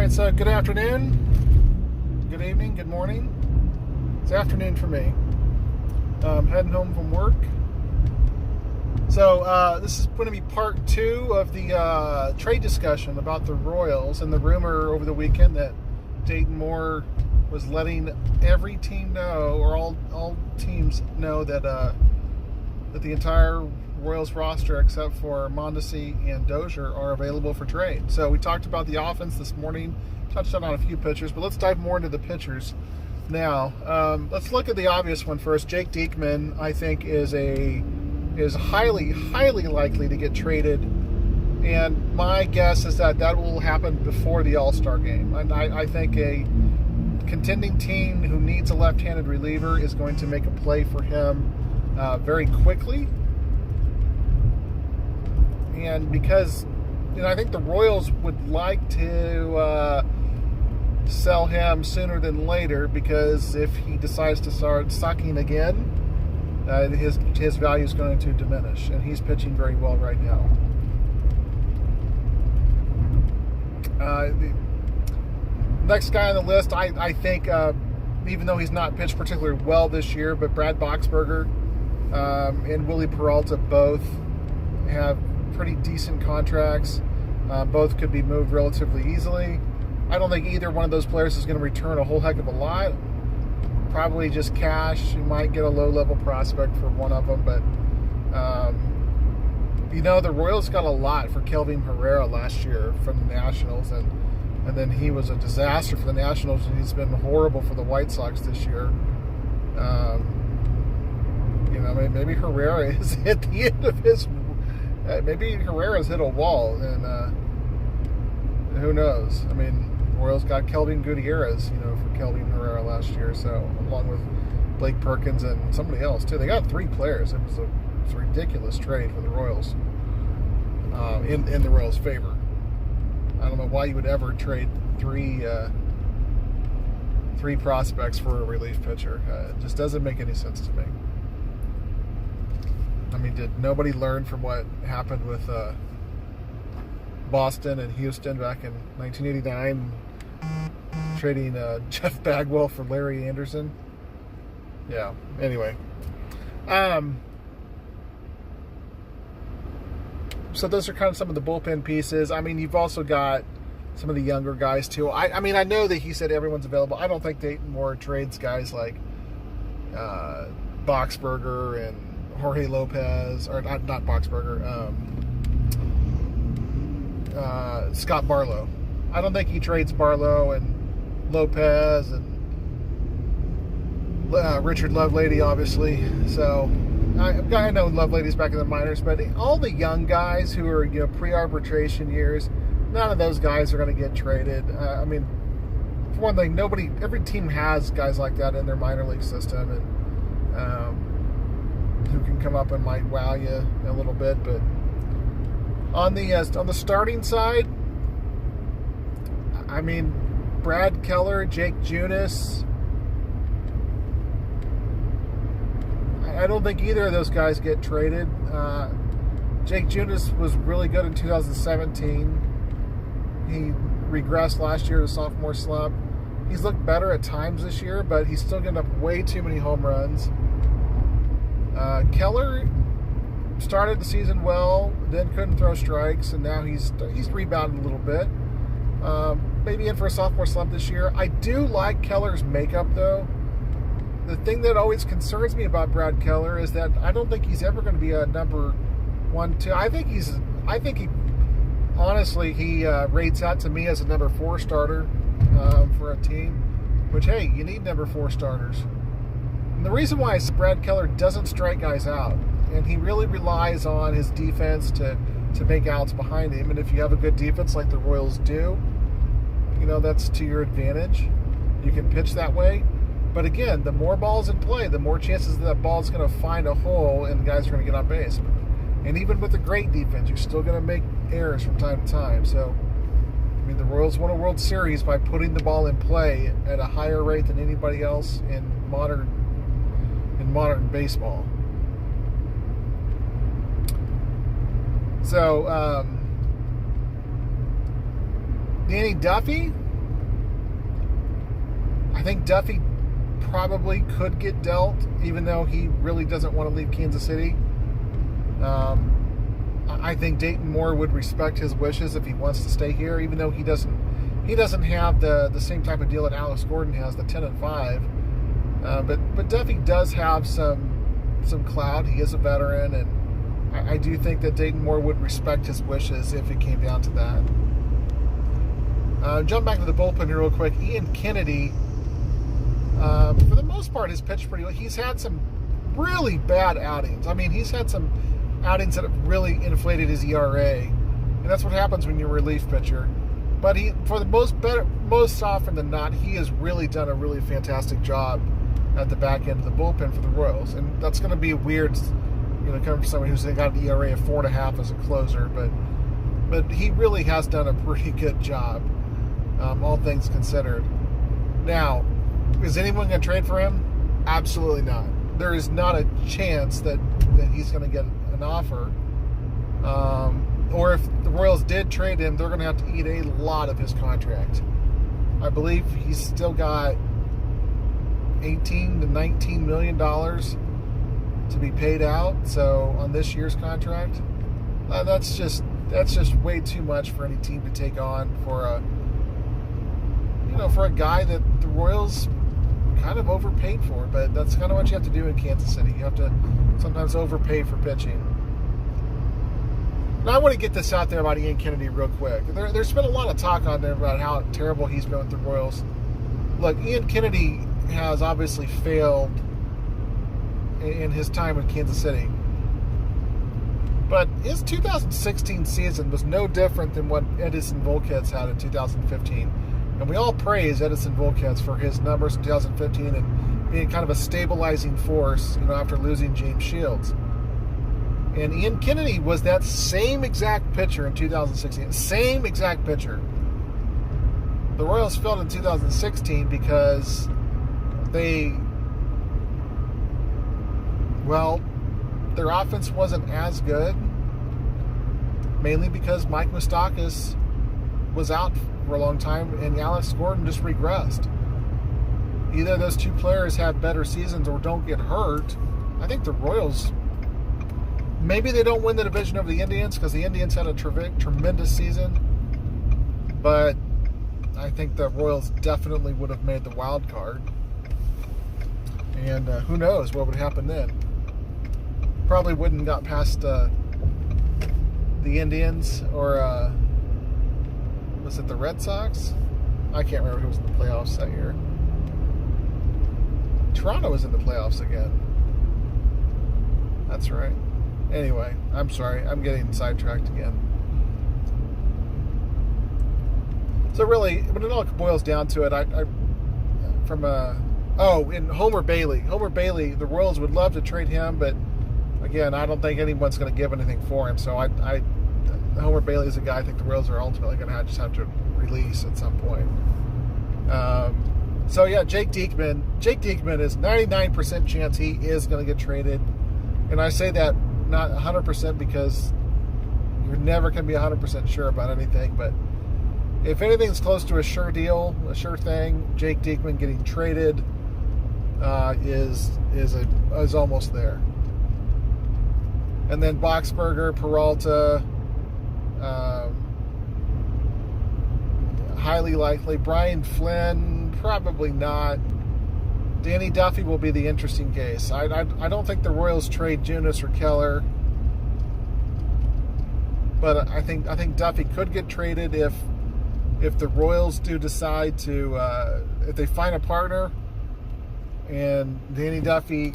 right, so good afternoon, good evening, good morning. It's afternoon for me. Heading home from work. So this is going to be part 2 of the trade discussion about the Royals and the rumor over the weekend that Dayton Moore was letting every team know, or all teams know, that that the entire Royals roster except for Mondesi and Dozier are available for trade. So we talked about the offense this morning, touched on a few pitchers, but let's dive more into the pitchers now. Let's look at the obvious one first. Jake Diekman, I think, is highly likely to get traded, and my guess is that will happen before the All-Star game. And I think a contending team who needs a left-handed reliever is going to make a play for him very quickly. And because, I think the Royals would like to sell him sooner than later, because if he decides to start sucking again, his value is going to diminish, and he's pitching very well right now. The next guy on the list, I think, even though he's not pitched particularly well this year, but Brad Boxberger and Willie Peralta both have pretty decent contracts. Both could be moved relatively easily. I don't think either one of those players is going to return a whole heck of a lot. Probably just cash. You might get a low-level prospect for one of them, but the Royals got a lot for Kelvin Herrera last year from the Nationals, and then he was a disaster for the Nationals, and he's been horrible for the White Sox this year. Maybe Herrera is at the end of his. Maybe Herrera's hit a wall, and who knows? Royals got Kelvin Gutierrez, for Kelvin Herrera last year, so along with Blake Perkins and somebody else too. They got 3 players. It was a ridiculous trade for the Royals, in the Royals' favor. I don't know why you would ever trade three prospects for a relief pitcher. It just doesn't make any sense to me. Did nobody learn from what happened with Boston and Houston back in 1989, trading Jeff Bagwell for Larry Anderson? Yeah, anyway. So those are kind of some of the bullpen pieces. You've also got some of the younger guys, too. I know that he said everyone's available. I don't think Dayton Moore trades guys like Boxberger and Jorge Lopez, or not Boxberger, Scott Barlow. I don't think he trades Barlow and Lopez and Richard Lovelady, obviously. So I know Lovelady's back in the minors, but all the young guys who are pre-arbitration years, none of those guys are going to get traded. For one thing, every team has guys like that in their minor league system, and who can come up and might wow you a little bit. But on the starting side, Brad Keller, Jake Junis, I don't think either of those guys get traded. Jake Junis was really good in 2017. He regressed last year to sophomore slump. He's looked better at times this year, but he's still getting up way too many home runs. Keller started the season well, then couldn't throw strikes, and now he's rebounded a little bit. Maybe in for a sophomore slump this year. I do like Keller's makeup, though. The thing that always concerns me about Brad Keller is that I don't think he's ever going to be a number 1, 2. I think he honestly rates out to me as a number 4 starter for a team, which, hey, you need number 4 starters. And the reason why is Brad Keller doesn't strike guys out, and he really relies on his defense to make outs behind him. And if you have a good defense like the Royals do, that's to your advantage. You can pitch that way. But again, the more balls in play, the more chances that ball is going to find a hole and guys are going to get on base. And even with a great defense, you're still going to make errors from time to time. So, the Royals won a World Series by putting the ball in play at a higher rate than anybody else in modern baseball. So, Danny Duffy, I think Duffy probably could get dealt, even though he really doesn't want to leave Kansas City. I think Dayton Moore would respect his wishes if he wants to stay here, even though he doesn't have the same type of deal that Alex Gordon has, the 10-5. But Duffy does have some clout. He is a veteran, and I do think that Dayton Moore would respect his wishes if it came down to that. Jump back to the bullpen here real quick. Ian Kennedy, for the most part, has pitched pretty well. He's had some really bad outings. I mean, he's had some outings that have really inflated his ERA, and that's what happens when you're a relief pitcher. But for the most often than not, he has really done a really fantastic job at the back end of the bullpen for the Royals, and that's going to be weird, coming from somebody who's got an ERA of 4.5 as a closer, but he really has done a pretty good job, all things considered. Now, is anyone going to trade for him? Absolutely not. There is not a chance that he's going to get an offer. Or if the Royals did trade him, they're going to have to eat a lot of his contract. I believe he's still got $18 to $19 million to be paid out. So on this year's contract, that's just way too much for any team to take on for a guy that the Royals kind of overpaid for. But that's kind of what you have to do in Kansas City. You have to sometimes overpay for pitching. Now, I want to get this out there about Ian Kennedy real quick. There's been a lot of talk on there about how terrible he's been with the Royals. Look, Ian Kennedy has obviously failed in his time in Kansas City. But his 2016 season was no different than what Edinson Volquez had in 2015. And we all praise Edinson Volquez for his numbers in 2015 and being kind of a stabilizing force, after losing James Shields. And Ian Kennedy was that same exact pitcher in 2016. Same exact pitcher. The Royals failed in 2016 because their offense wasn't as good. Mainly because Mike Moustakas was out for a long time and Alex Gordon just regressed. Either those two players have better seasons or don't get hurt. I think the Royals, maybe they don't win the division over the Indians because the Indians had a tremendous season. But I think the Royals definitely would have made the wild card. And who knows what would happen then. Probably wouldn't got past the Indians or was it the Red Sox? I can't remember who was in the playoffs that year. Toronto was in the playoffs again. That's right. Anyway, I'm sorry. I'm getting sidetracked again. So really, when it all boils down to it, and Homer Bailey. Homer Bailey, the Royals would love to trade him, but again, I don't think anyone's going to give anything for him. So Homer Bailey is a guy I think the Royals are ultimately going to just have to release at some point. So yeah, Jake Diekman. Jake Diekman is 99% chance he is going to get traded. And I say that not 100% because you're never going to be 100% sure about anything. But if anything's close to a sure deal, a sure thing, Jake Diekman getting traded is almost there. And then Boxberger, Peralta, highly likely. Brian Flynn, probably not. Danny Duffy will be the interesting case. I don't think the Royals trade Junis or Keller, but I think Duffy could get traded if the Royals do decide to if they find a partner and Danny Duffy.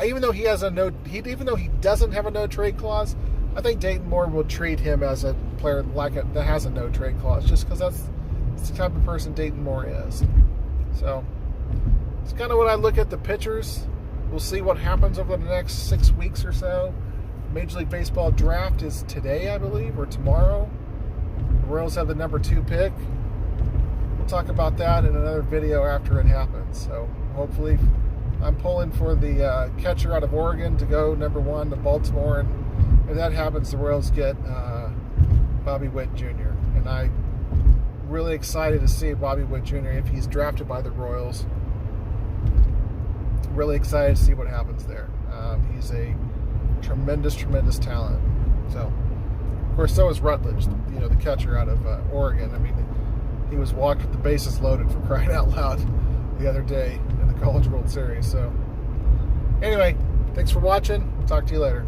Even though he doesn't have a no trade clause, I think Dayton Moore will treat him as a player that has a no trade clause, just because that's the type of person Dayton Moore is. So it's kind of what I look at the pitchers. We'll see what happens over the next 6 weeks or so. Major League Baseball draft is today, I believe, or tomorrow. The Royals have the number 2 pick. We'll talk about that in another video after it happens. So hopefully, I'm pulling for the catcher out of Oregon to go number 1 to Baltimore, and if that happens, the Royals get Bobby Witt Jr. And I'm really excited to see Bobby Witt Jr. if he's drafted by the Royals. really excited to see what happens there. He's a tremendous talent. So, of course, so is Rutledge, the catcher out of Oregon. I mean, he was walked with the bases loaded, for crying out loud, the other day in the College World Series. So, anyway, thanks for watching. Talk to you later.